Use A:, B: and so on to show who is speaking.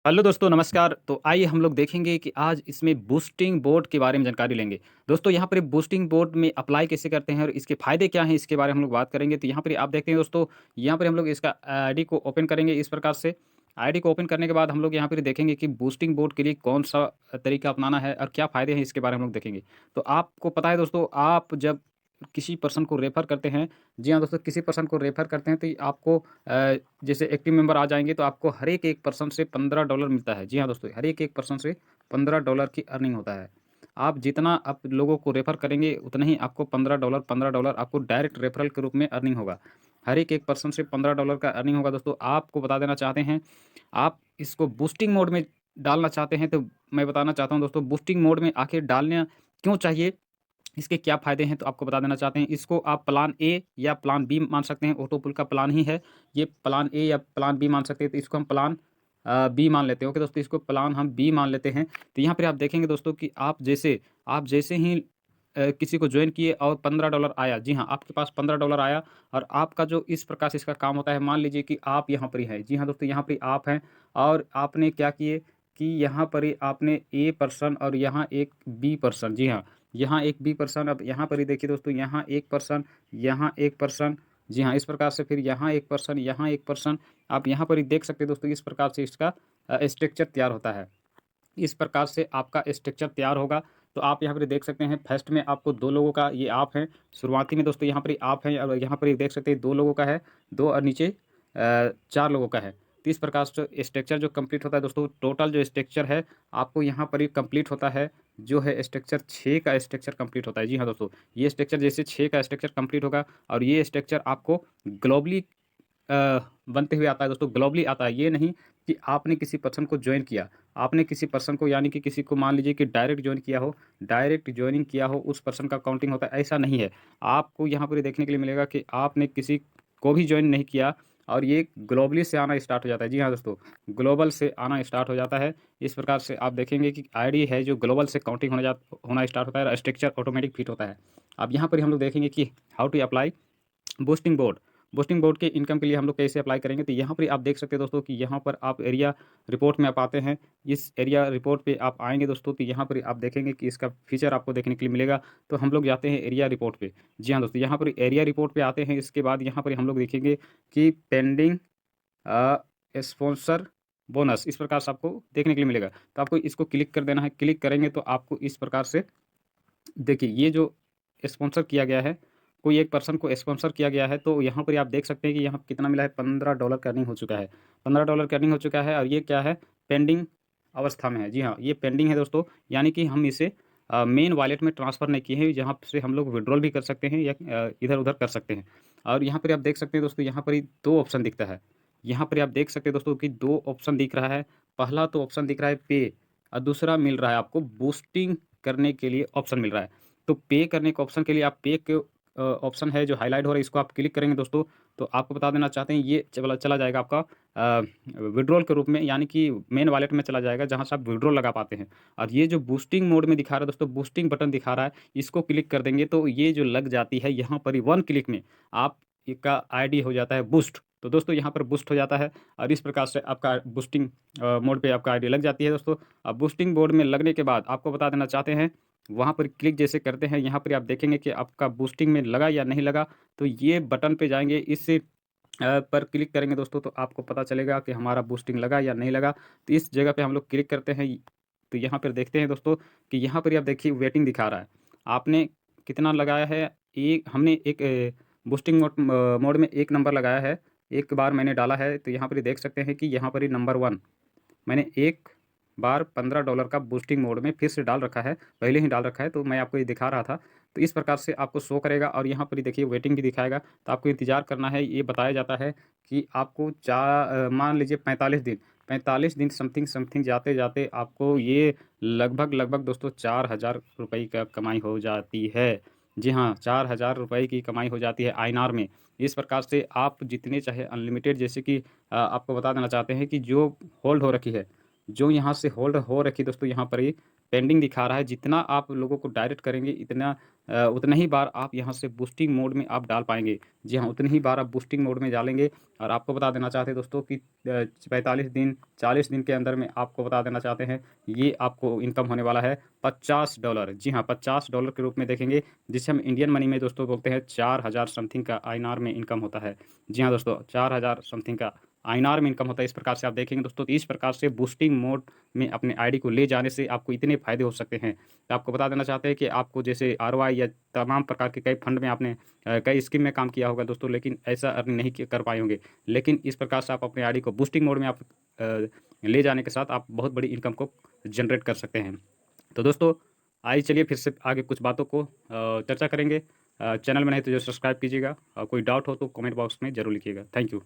A: Hello दोस्तों नमस्कार। तो आइए हम लोग देखेंगे कि आज इसमें बूस्टिंग बोर्ड के बारे में जानकारी लेंगे। दोस्तों यहाँ पर बूस्टिंग बोर्ड में अप्लाई कैसे करते हैं और इसके फ़ायदे क्या हैं, इसके बारे में हम लोग बात करेंगे। तो यहाँ पर आप देखते हैं दोस्तों, यहाँ पर हम लोग इसका आईडी को ओपन करेंगे इस प्रकार से। आईडी को ओपन करने के बाद हम लोग यहाँ पर देखेंगे कि बूस्टिंग बोर्ड के लिए कौन-सा तरीका अपनाना है और क्या फ़ायदे हैं, इसके बारे में हम लोग देखेंगे। तो आपको पता है दोस्तों, आप जब किसी पर्सन को रेफ़र करते हैं, जी हाँ दोस्तों, किसी पर्सन को रेफ़र करते हैं तो आपको जैसे एक्टिव मेंबर आ जाएँगे तो आपको हर एक पर्सन से $15 मिलता है। जी हाँ दोस्तों, हर एक पर्सन से $15 की अर्निंग होता है। आप जितना आप लोगों को रेफ़र करेंगे उतना ही आपको $15 आपको डायरेक्ट रेफ़रल के रूप में अर्निंग होगा। हर एक पर्सन से $15 का अर्निंग होगा दोस्तों। आपको बता देना चाहते हैं, आप इसको बूस्टिंग मोड में डालना चाहते हैं तो मैं बताना चाहता हूँ दोस्तों, बूस्टिंग मोड में आखिर डालना क्यों चाहिए? इसके क्या फ़ायदे हैं, तो आपको बता देना चाहते हैं। इसको आप प्लान ए या प्लान बी मान सकते हैं, ऑटो पुल का प्लान ही है। ये प्लान ए या प्लान बी मान सकते हैं, तो इसको हम प्लान बी मान लेते हैं। ओके दोस्तों, इसको प्लान हम बी मान लेते हैं। तो यहाँ पे आप देखेंगे दोस्तों कि आप जैसे ही किसी को जॉइन किए और $15 आया, जी हाँ, आपके पास $15 आया और आपका जो इस प्रकार से इसका काम होता है, मान लीजिए कि आप यहाँ पर ही हैं। जी हाँ दोस्तों, यहाँ पे आप हैं और आपने क्या किए कि यहाँ पर ही आपने ए पर्सन और यहाँ एक बी पर्सन, जी हाँ, यहाँ एक बी पर्सन, अब यहाँ पर ही देखिए दोस्तों, यहाँ एक पर्सन, यहाँ एक पर्सन, जी हाँ, इस प्रकार से फिर यहाँ एक पर्सन, यहाँ एक पर्सन, आप यहाँ पर ही देख सकते हैं दोस्तों, इस प्रकार से इसका स्ट्रक्चर तैयार होता है। इस प्रकार से आपका स्ट्रक्चर तैयार होगा। तो आप यहाँ पर देख सकते हैं, फर्स्ट में आपको 2 लोगों का ये आप हैं, शुरुआती में दोस्तों यहाँ पर आप हैं और यहाँ पर देख सकते हैं 2 लोगों का है, 2 और नीचे 4 लोगों का है। तो इस प्रकार से स्ट्रक्चर जो कंप्लीट होता है दोस्तों, टोटल जो स्ट्रक्चर है आपको यहाँ पर ही कंप्लीट होता है, जो है स्ट्रक्चर 6 का स्ट्रक्चर कंप्लीट होता है। जी हाँ दोस्तों, ये स्ट्रक्चर जैसे 6 का स्ट्रक्चर कंप्लीट होगा और ये स्ट्रक्चर आपको ग्लोबली बनते हुए आता है दोस्तों, ग्लोबली आता है। ये नहीं कि आपने किसी पर्सन को जॉइन किया, आपने किसी पर्सन को यानी कि किसी को मान लीजिए कि डायरेक्ट जॉइन किया हो, डायरेक्ट जॉइनिंग किया हो, उस पर्सन का काउंटिंग होता है, ऐसा नहीं है। आपको यहाँ पर ये देखने के लिए मिलेगा कि आपने किसी को भी जॉइन नहीं किया और ये ग्लोबली से आना स्टार्ट हो जाता है। जी हाँ दोस्तों, ग्लोबल से आना स्टार्ट हो जाता है। इस प्रकार से आप देखेंगे कि आईडी है जो ग्लोबल से काउंटिंग होना स्टार्ट होता है और स्ट्रक्चर ऑटोमेटिक फिट होता है। अब यहाँ पर हम लोग देखेंगे कि how to apply boosting board. Boosting board के इनकम के लिए हम लोग कैसे अप्लाई करेंगे, तो यहाँ पर आप देख सकते हैं दोस्तों कि यहाँ पर आप एरिया रिपोर्ट में आप आते हैं। इस एरिया रिपोर्ट पे आप आएँगे दोस्तों, तो यहाँ पर आप देखेंगे कि इसका फीचर आपको देखने के लिए मिलेगा। तो हम लोग जाते हैं एरिया रिपोर्ट पे। जी हाँ दोस्तों, यहाँ पर एरिया रिपोर्ट पे आते हैं। इसके बाद यहाँ पर हम लोग देखेंगे कि पेंडिंग स्पॉन्सर बोनस, इस प्रकार से आपको देखने के लिए मिलेगा। तो आपको इसको क्लिक कर देना है। क्लिक करेंगे तो आपको इस प्रकार से देखिए, ये जो स्पॉन्सर किया गया है, कोई एक पर्सन को स्पॉन्सर किया गया है, तो यहाँ पर आप देख सकते हैं कि यहाँ कितना मिला है, $15 का अर्निंग हो चुका है। $15 का अर्निंग हो चुका है और ये क्या है, पेंडिंग अवस्था में है। जी हाँ, ये पेंडिंग है दोस्तों, यानी कि हम इसे मेन वॉलेट में ट्रांसफ़र नहीं किए हैं, जहाँ से हम लोग विथड्रॉल भी कर सकते हैं या इधर-उधर कर सकते हैं। और यहाँ पर आप देख सकते हैं दोस्तों, यहाँ पर ही 2 ऑप्शन दिखता है। यहाँ पर आप देख सकते हैं दोस्तों कि 2 ऑप्शन दिख रहा है। पहला तो ऑप्शन दिख रहा है पे और दूसरा मिल रहा है आपको बूस्टिंग करने के लिए ऑप्शन मिल रहा है। तो पे करने के ऑप्शन के लिए आप पे के ऑप्शन है जो हाइलाइट हो रहा है, इसको आप क्लिक करेंगे दोस्तों, तो आपको बता देना चाहते हैं ये चला चला जाएगा आपका विथड्रॉल के रूप में, यानी कि मेन वॉलेट में चला जाएगा जहाँ से आप विथड्रॉल लगा पाते हैं। और ये जो बूस्टिंग मोड में दिखा रहा है दोस्तों, बूस्टिंग बटन दिखा रहा है, इसको क्लिक कर देंगे तो ये जो लग जाती है यहाँ पर ही 1 क्लिक में आप का आईडी हो जाता है बूस्ट। तो दोस्तों यहाँ पर बूस्ट हो जाता है और इस प्रकार से आपका बूस्टिंग मोड पे आपका आईडी लग जाती है दोस्तों। अब बूस्टिंग बोर्ड में लगने के बाद आपको बता देना चाहते हैं, वहाँ पर क्लिक जैसे करते हैं, यहाँ पर आप देखेंगे कि आपका बूस्टिंग में लगा या नहीं लगा। तो ये बटन पे जाएँगे, इस पर क्लिक करेंगे दोस्तों, तो आपको पता चलेगा कि हमारा बूस्टिंग लगा या नहीं लगा। तो इस जगह पे हम लोग क्लिक करते हैं, तो यहाँ पर देखते हैं दोस्तों कि यहाँ पर आप देखिए वेटिंग दिखा रहा है। आपने कितना लगाया है, हमने एक बूस्टिंग मोड में 1 नंबर लगाया है। एक बार मैंने डाला है, तो यहाँ पर ही देख सकते हैं कि यहाँ पर ही नंबर 1 मैंने एक बार $15 का बूस्टिंग मोड में फिर से डाल रखा है, पहले ही डाल रखा है, तो मैं आपको ये दिखा रहा था। तो इस प्रकार से आपको शो करेगा और यहाँ पर ही देखिए वेटिंग भी दिखाएगा, तो आपको इंतज़ार करना है। ये बताया जाता है कि आपको मान लीजिए 45 दिन समथिंग जाते-जाते आपको ये लगभग दोस्तों ₹4000 का कमाई हो जाती है। जी हाँ, ₹4000 की कमाई हो जाती है आईएनआर में। इस प्रकार से आप जितने चाहे अनलिमिटेड, जैसे कि आपको बता देना चाहते हैं कि जो होल्ड हो रखी है, जो यहाँ से होल्ड हो रखी दोस्तों यहाँ पर ये पेंडिंग दिखा रहा है, जितना आप लोगों को डायरेक्ट करेंगे इतना उतना ही बार आप यहाँ से बूस्टिंग मोड में आप डाल पाएँगे। जी हाँ, उतनी ही बार आप बूस्टिंग मोड में डालेंगे और आपको बता देना चाहते हैं दोस्तों कि 45 दिन 40 दिन के अंदर में आपको बता देना चाहते हैं, ये आपको इनकम होने वाला है $50। जी हाँ, $50 के रूप में देखेंगे, जिसे हम इंडियन मनी में दोस्तों बोलते हैं 4000 समथिंग का आईएनआर में इनकम होता है। जी हाँ दोस्तों, 4000 समथिंग का आईएनआर में इनकम होता है। इस प्रकार से आप देखेंगे दोस्तों, तो इस प्रकार से बूस्टिंग मोड में अपने आईडी को ले जाने से आपको इतने फ़ायदे हो सकते हैं। तो आपको बता देना चाहते हैं कि आपको जैसे आरओआई या तमाम प्रकार के कई फंड में आपने कई स्कीम में काम किया होगा दोस्तों, लेकिन ऐसा अर्निंग नहीं कर पाए होंगे। लेकिन इस प्रकार से आप अपने आईडी को बूस्टिंग मोड में आप ले जाने के साथ आप बहुत बड़ी इनकम को जनरेट कर सकते हैं। तो दोस्तों, आइए चलिए फिर से आगे कुछ बातों को चर्चा करेंगे। चैनल में नहीं तो जो सब्सक्राइब कीजिएगा। कोई डाउट हो तो कमेंट बॉक्स में ज़रूर लिखिएगा। Thank you.